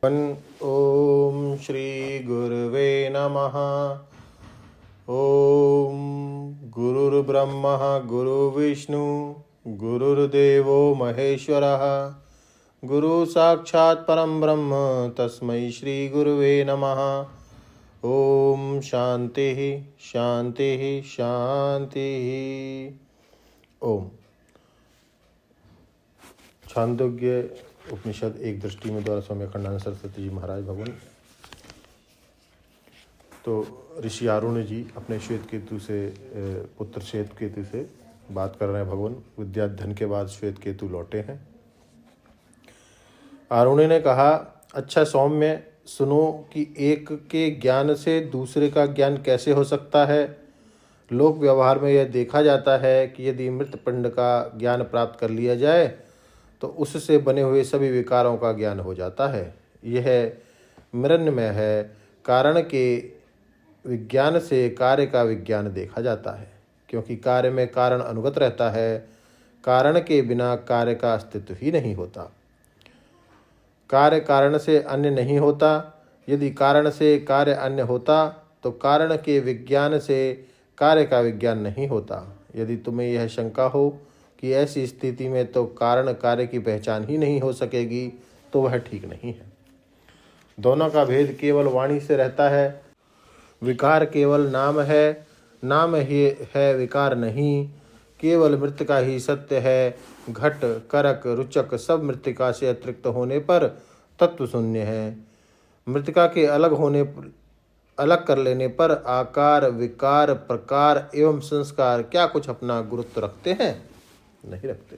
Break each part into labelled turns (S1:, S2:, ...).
S1: ओम श्री गुरुवे नमः। ओम गुरुर्ब्रह्मा गुरुर्विष्णु गुरुर्देवो महेश्वरः गुरु साक्षात् परम ब्रह्म तस्मै श्री गुरुवे नमः। ओम शांति शांति शांति। ओम छांदोग्य उपनिषद एक दृष्टि में द्वारा स्वामी अखंडानंद सरस्वती जी महाराज भगवान। तो ऋषि आरुण जी अपने श्वेत केतु से पुत्र श्वेत केतु से बात कर रहे हैं। भगवान विद्याधन के बाद श्वेत केतु लौटे हैं। आरुण ने कहा, अच्छा सौम्य, सुनो कि एक के ज्ञान से दूसरे का ज्ञान कैसे हो सकता है। लोक व्यवहार में यह देखा जाता है कि यदि मृत पिंड का ज्ञान प्राप्त कर लिया जाए तो उससे बने हुए सभी विकारों का ज्ञान हो जाता है। यह मृन्मय है। कारण के विज्ञान से कार्य का विज्ञान देखा जाता है, क्योंकि कार्य में कारण अनुगत रहता है। कारण के बिना कार्य का अस्तित्व ही नहीं होता। कार्य कारण से अन्य नहीं होता। यदि कारण से कार्य अन्य होता तो कारण के विज्ञान से कार्य का विज्ञान नहीं होता। यदि तुम्हें यह शंका हो कि ऐसी स्थिति में तो कारण कार्य की पहचान ही नहीं हो सकेगी, तो वह ठीक नहीं है। दोनों का भेद केवल वाणी से रहता है। विकार केवल नाम है, नाम ही है, विकार नहीं। केवल मृतिका ही सत्य है। घट करक रुचक सब मृतिका से अतिरिक्त होने पर तत्व शून्य है। मृतिका के अलग कर लेने पर आकार विकार प्रकार एवं संस्कार क्या कुछ अपना गुरुत्व रखते हैं? नहीं रखते।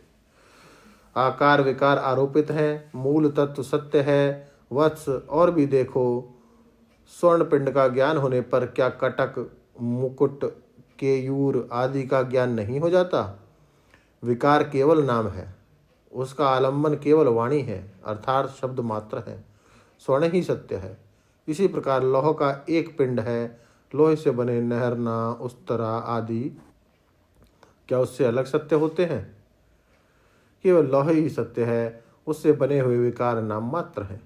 S1: आकार विकार आरोपित हैं, मूल तत्व सत्य है। वत्स, और भी देखो, स्वर्ण पिंड का ज्ञान होने पर क्या कटक मुकुट केयूर आदि का ज्ञान नहीं हो जाता? विकार केवल नाम है, उसका आलंबन केवल वाणी है, अर्थात शब्द मात्र है। स्वर्ण ही सत्य है। इसी प्रकार लौह का एक पिंड है। लोहे से बने नहरना उस्तरा आदि क्या उससे अलग सत्य होते हैं? केवल लोहे ही सत्य है, उससे बने हुए विकार नाम मात्र हैं।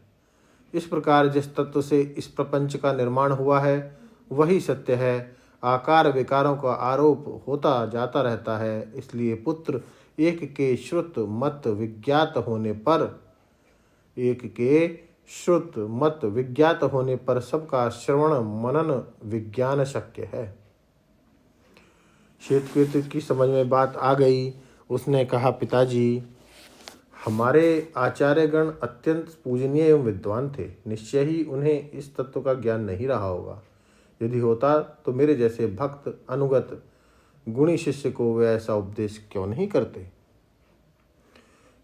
S1: इस प्रकार जिस तत्व से इस प्रपंच का निर्माण हुआ है वही सत्य है। आकार विकारों का आरोप होता जाता रहता है। इसलिए पुत्र एक के श्रुत मत विज्ञात होने पर सबका श्रवण मनन विज्ञान शक्य है। श्वेतकेतु की समझ में बात आ गई। उसने कहा, पिताजी, हमारे आचार्यगण अत्यंत पूजनीय एवं विद्वान थे। निश्चय ही उन्हें इस तत्व का ज्ञान नहीं रहा होगा। यदि होता तो मेरे जैसे भक्त अनुगत गुणी शिष्य को वे ऐसा उपदेश क्यों नहीं करते?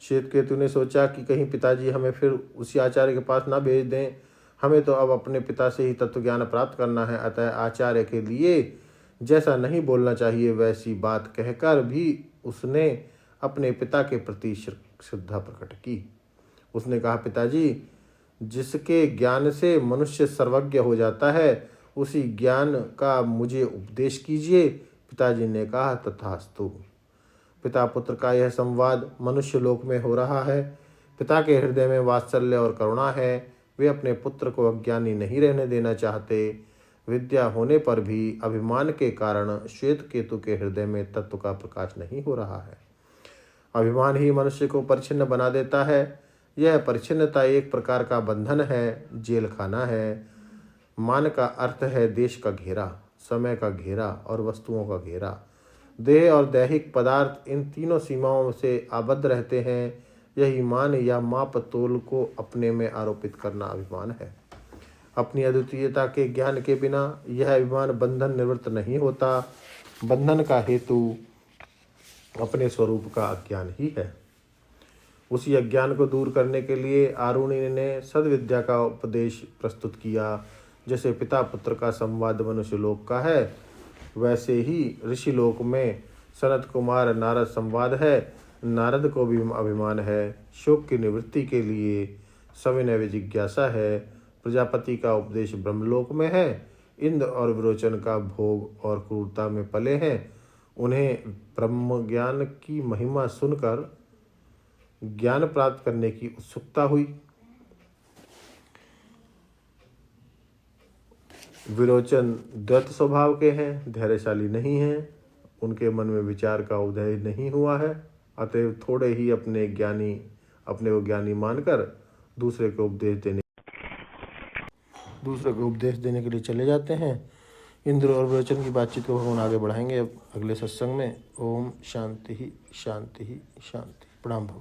S1: श्वेतकेतु ने सोचा कि कहीं पिताजी हमें फिर उसी आचार्य के पास ना भेज दें। हमें तो अब अपने पिता से ही तत्व ज्ञान प्राप्त करना है। अतः आचार्य के लिए जैसा नहीं बोलना चाहिए वैसी बात कहकर भी उसने अपने पिता के प्रति श्रद्धा प्रकट की। उसने कहा, पिताजी, जिसके ज्ञान से मनुष्य सर्वज्ञ हो जाता है उसी ज्ञान का मुझे उपदेश कीजिए। पिताजी ने कहा, तथास्तु। पिता पुत्र का यह संवाद मनुष्य लोक में हो रहा है। पिता के हृदय में वात्सल्य और करुणा है। वे अपने पुत्र को अज्ञानी नहीं रहने देना चाहते। विद्या होने पर भी अभिमान के कारण श्वेत केतु के हृदय में तत्व का प्रकाश नहीं हो रहा है। अभिमान ही मनुष्य को परिच्छिन्न बना देता है। यह परिच्छिन्नता एक प्रकार का बंधन है, जेल खाना है। मान का अर्थ है देश का घेरा, समय का घेरा और वस्तुओं का घेरा। देह और दैहिक पदार्थ इन तीनों सीमाओं से आबद्ध रहते हैं। यही मान या माप तोल को अपने में आरोपित करना अभिमान है। अपनी अद्वितीयता के ज्ञान के बिना यह अभिमान बंधन निवृत्त नहीं होता। बंधन का हेतु अपने स्वरूप का अज्ञान ही है। उसी अज्ञान को दूर करने के लिए आरुणि ने सद्विद्या का उपदेश प्रस्तुत किया। जैसे पिता पुत्र का संवाद मनुष्य लोक का है, वैसे ही ऋषि लोक में सनत कुमार नारद संवाद है। नारद को भी अभिमान है। शोक की निवृत्ति के लिए सविनय जिज्ञासा है। प्रजापति का उपदेश ब्रह्मलोक में है। इंद्र और विरोचन का भोग और क्रूरता में पले हैं। उन्हें ब्रह्म ज्ञान की महिमा सुनकर ज्ञान प्राप्त करने की उत्सुकता हुई। विरोचन द्वैत स्वभाव के हैं, धैर्यशाली नहीं हैं, उनके मन में विचार का उदय नहीं हुआ है, अतएव थोड़े ही अपने को ज्ञानी मानकर दूसरे को उपदेश देने के लिए चले जाते हैं। इंद्र और विरोचन की बातचीत को भगवान आगे बढ़ाएंगे अब अगले सत्संग में। ओम शांति शांति शांति। प्रणाम भगवान।